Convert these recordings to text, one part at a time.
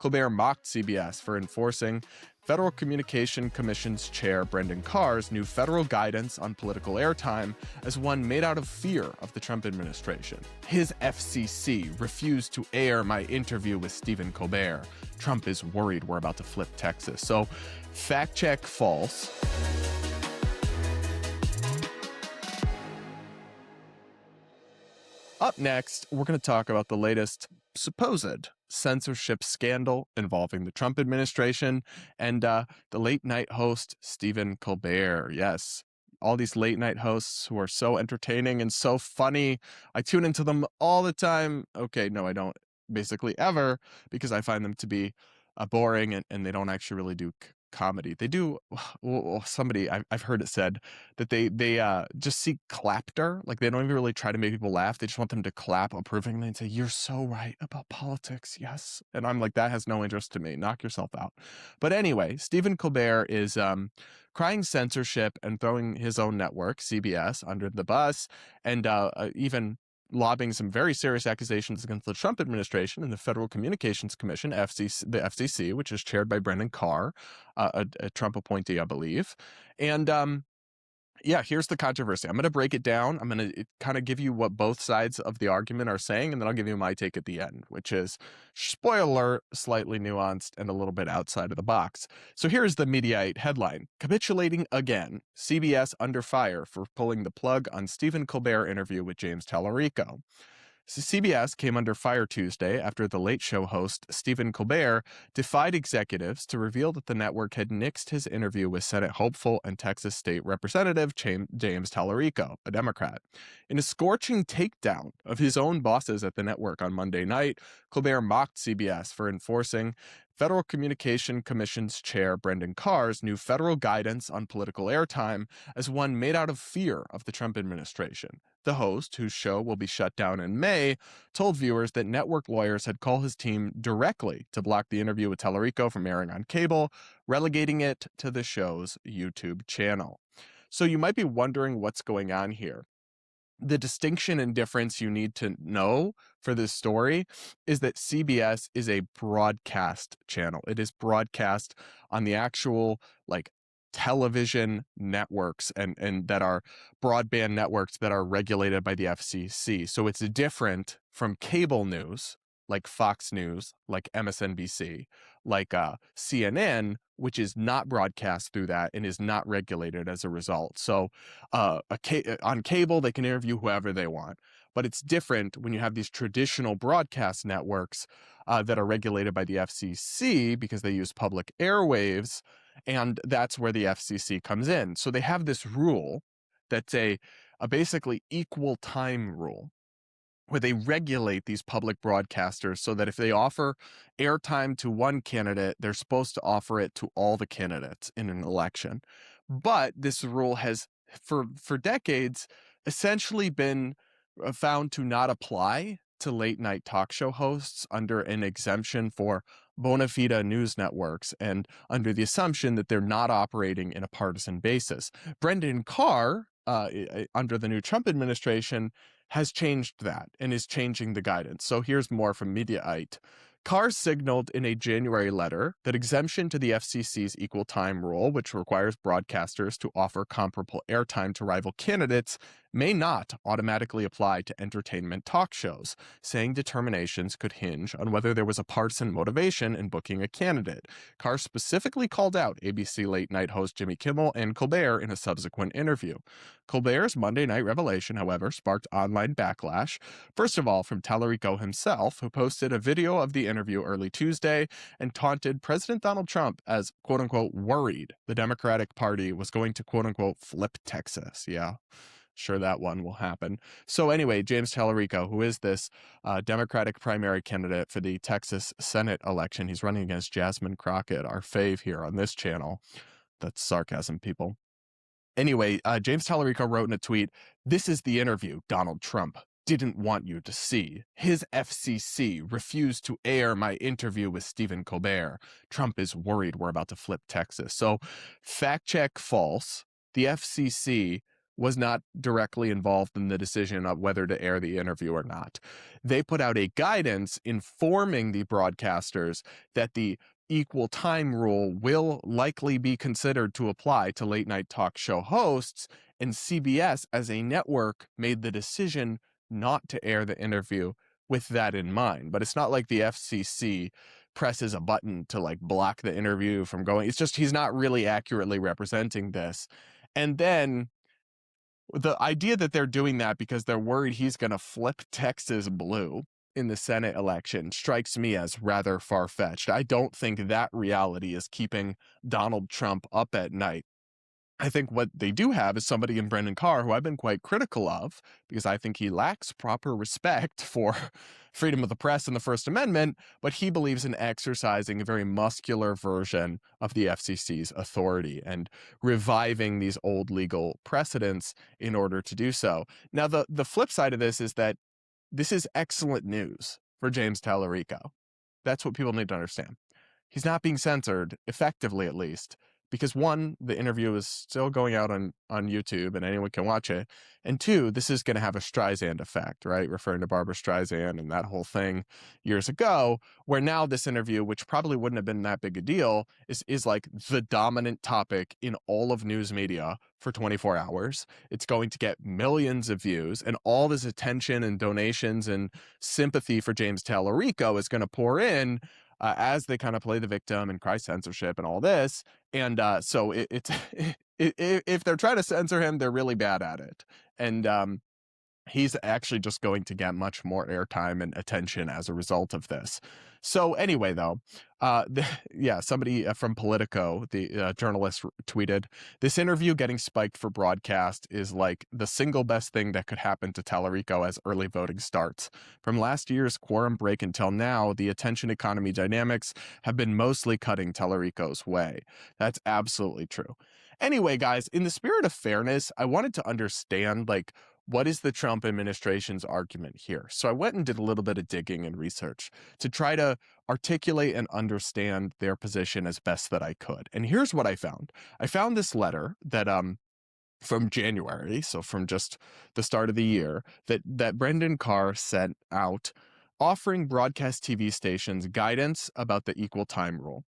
Colbert mocked CBS for enforcing Federal Communication Commission's chair Brendan Carr's new federal guidance on political airtime as one made out of fear of the Trump administration. His FCC refused to air my interview with Stephen Colbert. Trump is worried we're about to flip Texas. So, fact check false. Up next, we're going to talk about the latest supposed censorship scandal involving the Trump administration and the late night host, Stephen Colbert. Yes, all these late night hosts who are so entertaining and so funny. I tune into them all the time. Okay, no, I don't basically ever, because I find them to be boring and they don't actually really do comedy. They do. Well, somebody I've heard it said that they just seek clapter. Like they don't even really try to make people laugh. They just want them to clap approvingly and say, "You're so right about politics." Yes, and I'm like, that has no interest to me. Knock yourself out. But anyway, Stephen Colbert is crying censorship and throwing his own network, CBS, under the bus, and even lobbing some very serious accusations against the Trump administration and the Federal Communications Commission, the FCC, which is chaired by Brendan Carr, a Trump appointee, I believe. And yeah, here's the controversy. I'm going to break it down. I'm going to kind of give you what both sides of the argument are saying, and then I'll give you my take at the end, which is, spoiler alert, slightly nuanced and a little bit outside of the box. So here's the Mediaite headline. Capitulating again. CBS under fire for pulling the plug on Stephen Colbert interview with James Tallarico. CBS came under fire Tuesday after the Late Show host Stephen Colbert defied executives to reveal that the network had nixed his interview with Senate hopeful and Texas State Representative James Tallarico, a Democrat. In a scorching takedown of his own bosses at the network on Monday night, Colbert mocked CBS for enforcing Federal Communication Commission's chair Brendan Carr's new federal guidance on political airtime as one made out of fear of the Trump administration. The host, whose show will be shut down in May, told viewers that network lawyers had called his team directly to block the interview with Tallarico from airing on cable, relegating it to the show's YouTube channel. So you might be wondering what's going on here. The distinction and difference you need to know for this story is that CBS is a broadcast channel. It is broadcast on the actual, television networks and that are broadband networks that are regulated by the FCC. So it's different from cable news, like Fox News, like MSNBC, like CNN, which is not broadcast through that and is not regulated as a result. So on cable, they can interview whoever they want. But it's different when you have these traditional broadcast networks that are regulated by the FCC because they use public airwaves, and that's where the FCC comes in. So they have this rule that's a basically equal time rule, where they regulate these public broadcasters so that if they offer airtime to one candidate, they're supposed to offer it to all the candidates in an election. But this rule has, for decades, essentially been found to not apply to late night talk show hosts under an exemption for bona fide news networks and under the assumption that they're not operating in a partisan basis. Brendan Carr, under the new Trump administration, has changed that and is changing the guidance. So here's more from Mediaite. Carr signaled in a January letter that exemption to the FCC's equal time rule, which requires broadcasters to offer comparable airtime to rival candidates, may not automatically apply to entertainment talk shows, saying determinations could hinge on whether there was a partisan motivation in booking a candidate. Carr specifically called out ABC late night host Jimmy Kimmel and Colbert in a subsequent interview. Colbert's Monday night revelation, however, sparked online backlash. First of all, from Tallarico himself, who posted a video of the interview early Tuesday and taunted President Donald Trump as, quote-unquote, worried the Democratic Party was going to, quote-unquote, flip Texas. Yeah. Sure, that one will happen. So anyway, James Tallarico, who is this Democratic primary candidate for the Texas Senate election, he's running against Jasmine Crockett, our fave here on this channel. That's sarcasm, people. Anyway, James Tallarico wrote in a tweet, "This is the interview Donald Trump didn't want you to see. His FCC refused to air my interview with Stephen Colbert. Trump is worried we're about to flip Texas." So fact check false. The FCC was not directly involved in the decision of whether to air the interview or not. They put out a guidance informing the broadcasters that the equal time rule will likely be considered to apply to late night talk show hosts, and CBS as a network made the decision not to air the interview with that in mind. But it's not like the FCC presses a button to like block the interview from going. It's just he's not really accurately representing this. And then the idea that they're doing that because they're worried he's going to flip Texas blue in the Senate election strikes me as rather far-fetched. I don't think that reality is keeping Donald Trump up at night. I think what they do have is somebody in Brendan Carr, who I've been quite critical of, because I think he lacks proper respect for freedom of the press and the First Amendment, but he believes in exercising a very muscular version of the FCC's authority and reviving these old legal precedents in order to do so. Now, the flip side of this is that this is excellent news for James Tallarico. That's what people need to understand. He's not being censored, effectively at least, because one, the interview is still going out on YouTube and anyone can watch it. And two, this is going to have a Streisand effect, right? Referring to Barbara Streisand and that whole thing years ago, where now this interview, which probably wouldn't have been that big a deal, is like the dominant topic in all of news media for 24 hours. It's going to get millions of views, and all this attention and donations and sympathy for James Tallarico is going to pour in as they kind of play the victim and cry censorship and all this. And so if they're trying to censor him, they're really bad at it. And he's actually just going to get much more airtime and attention as a result of this. So anyway, though, somebody from Politico, the journalist, tweeted, "This interview getting spiked for broadcast is like the single best thing that could happen to Tallarico as early voting starts. From last year's quorum break until now, the attention economy dynamics have been mostly cutting Tallarico's way." That's absolutely true. Anyway, guys, in the spirit of fairness, I wanted to understand, like, what is the Trump administration's argument here? So I went and did a little bit of digging and research to try to articulate and understand their position as best that I could. And here's what I found. I found this letter that from January, so from just the start of the year, that Brendan Carr sent out offering broadcast TV stations guidance about the equal time rule.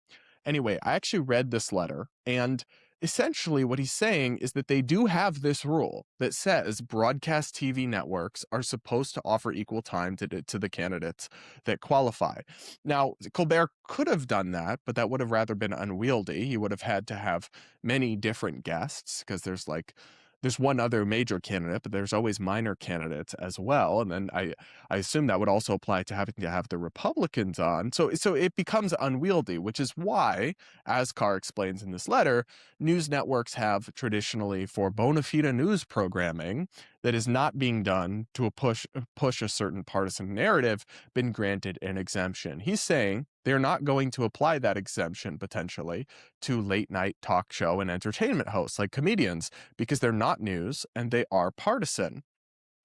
Anyway, I actually read this letter, and essentially what he's saying is that they do have this rule that says broadcast TV networks are supposed to offer equal time to the candidates that qualify. Now, Colbert could have done that, but that would have rather been unwieldy. He would have had to have many different guests, because there's one other major candidate, but there's always minor candidates as well. And then I assume that would also apply to having to have the Republicans on. So it becomes unwieldy, which is why, as Carr explains in this letter, news networks have traditionally, for bona fide news programming that is not being done to push a certain partisan narrative, been granted an exemption. He's saying they're not going to apply that exemption potentially to late night talk show and entertainment hosts like comedians, because they're not news and they are partisan.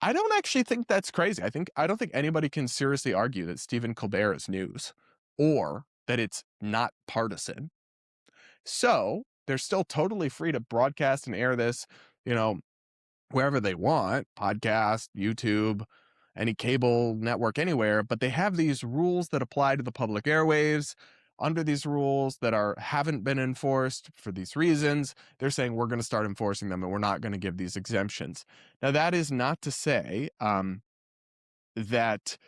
I don't actually think that's crazy. I don't think anybody can seriously argue that Stephen Colbert is news or that it's not partisan. So they're still totally free to broadcast and air this, wherever they want, podcast, YouTube, any cable network, anywhere, but they have these rules that apply to the public airwaves. Under these rules that haven't been enforced for these reasons, they're saying we're going to start enforcing them and we're not going to give these exemptions. Now, that is not to say that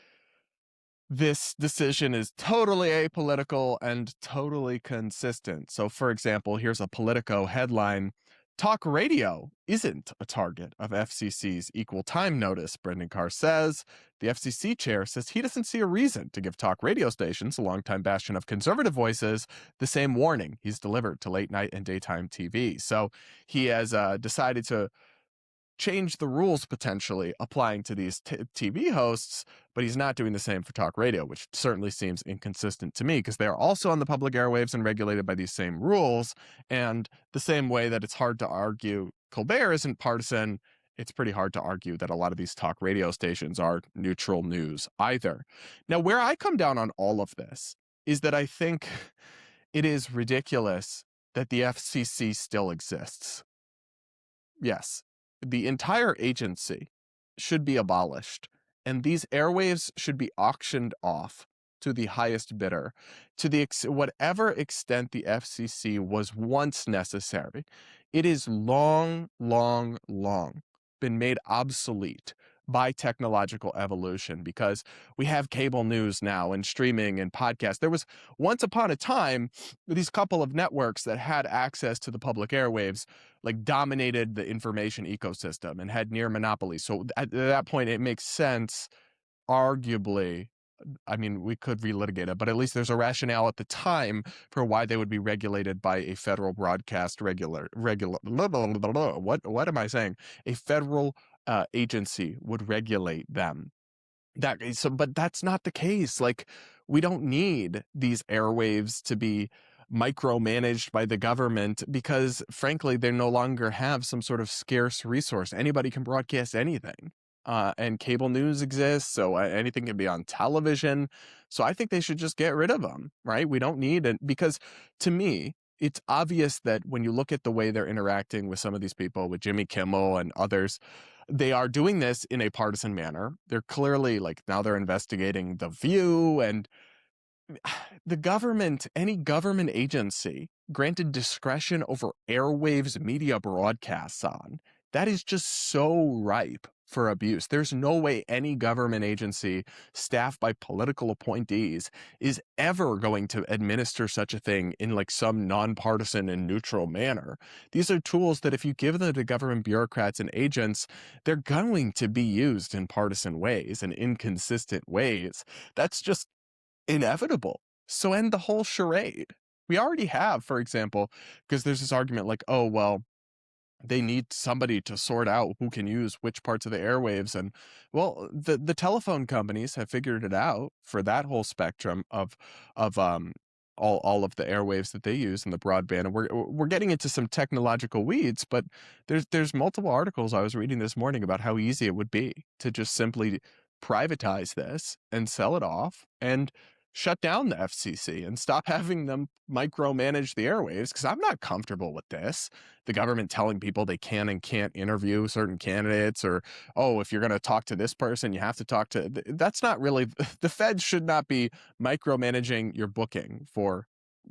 this decision is totally apolitical and totally consistent. So, for example, here's a Politico headline: "Talk radio isn't a target of FCC's equal time notice," Brendan Carr says. The FCC chair says he doesn't see a reason to give talk radio stations, a longtime bastion of conservative voices, the same warning he's delivered to late night and daytime TV. So he has decided to change the rules potentially applying to these TV hosts, but he's not doing the same for talk radio, which certainly seems inconsistent to me, because they're also on the public airwaves and regulated by these same rules. And the same way that it's hard to argue Colbert isn't partisan, it's pretty hard to argue that a lot of these talk radio stations are neutral news either. Now, where I come down on all of this is that I think it is ridiculous that the FCC still exists. Yes, the entire agency should be abolished, and these airwaves should be auctioned off to the highest bidder, to the whatever extent the FCC was once necessary. It is long, long, long been made obsolete by technological evolution, because we have cable news now and streaming and podcasts. There was once upon a time these couple of networks that had access to the public airwaves, like, dominated the information ecosystem and had near monopoly. So at that point, it makes sense, arguably. I mean, we could relitigate it, but at least there's a rationale at the time for why they would be regulated by a federal broadcast what am I saying? A federal agency would regulate them. But that's not the case. Like, we don't need these airwaves to be micromanaged by the government, because frankly, they no longer have some sort of scarce resource. Anybody can broadcast anything. And cable news exists, so anything can be on television. So I think they should just get rid of them, right? We don't need it, because to me, it's obvious that when you look at the way they're interacting with some of these people, with Jimmy Kimmel and others, they are doing this in a partisan manner. They're clearly, like, now they're investigating The View, and the government, any government agency granted discretion over airwaves media broadcasts on, that is just so ripe for abuse. There's no way any government agency staffed by political appointees is ever going to administer such a thing in, like, some nonpartisan and neutral manner. These are tools that if you give them to government bureaucrats and agents, they're going to be used in partisan ways and inconsistent ways. That's just inevitable. So end the whole charade. We already have, for example, because there's this argument like, oh, well, they need somebody to sort out who can use which parts of the airwaves. And well, the telephone companies have figured it out for that whole spectrum of all of the airwaves that they use in the broadband. And we're getting into some technological weeds, but there's multiple articles I was reading this morning about how easy it would be to just simply privatize this and sell it off and shut down the FCC and stop having them micromanage the airwaves, because I'm not comfortable with this. The government telling people they can and can't interview certain candidates, or, oh, if you're going to talk to this person, you have to talk to... That's not really... The Fed should not be micromanaging your booking for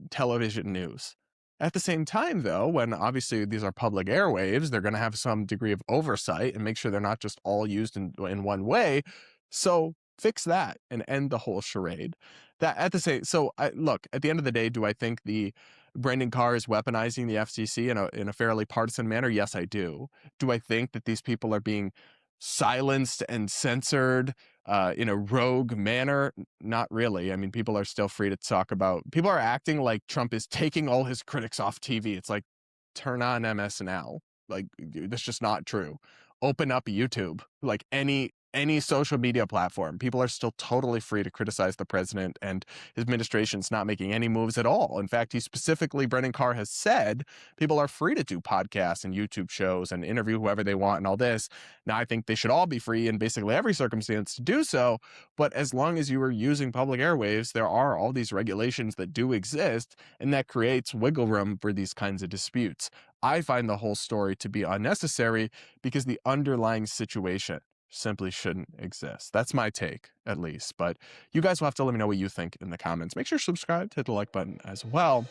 television news. At the same time, though, when obviously these are public airwaves, they're going to have some degree of oversight and make sure they're not just all used in one way. So fix that and end the whole charade. That at the same, so look, at the end of the day, do I think the Brendan Carr is weaponizing the FCC in a fairly partisan manner? Yes, I do. Do I think that these people are being silenced and censored in a rogue manner? Not really. I mean, people are still free to talk about... People are acting like Trump is taking all his critics off TV. It's like, turn on MSNL. Like, that's just not true. Open up YouTube. Like, any social media platform, people are still totally free to criticize the president, and his administration's not making any moves at all. In fact, Brendan Carr has said people are free to do podcasts and YouTube shows and interview whoever they want and all this. Now, I think they should all be free in basically every circumstance to do so, but as long as you are using public airwaves, there are all these regulations that do exist, and that creates wiggle room for these kinds of disputes. I find the whole story to be unnecessary because the underlying situation simply shouldn't exist. That's my take, at least. But you guys will have to let me know what you think in the comments. Make sure to subscribe, hit the like button as well.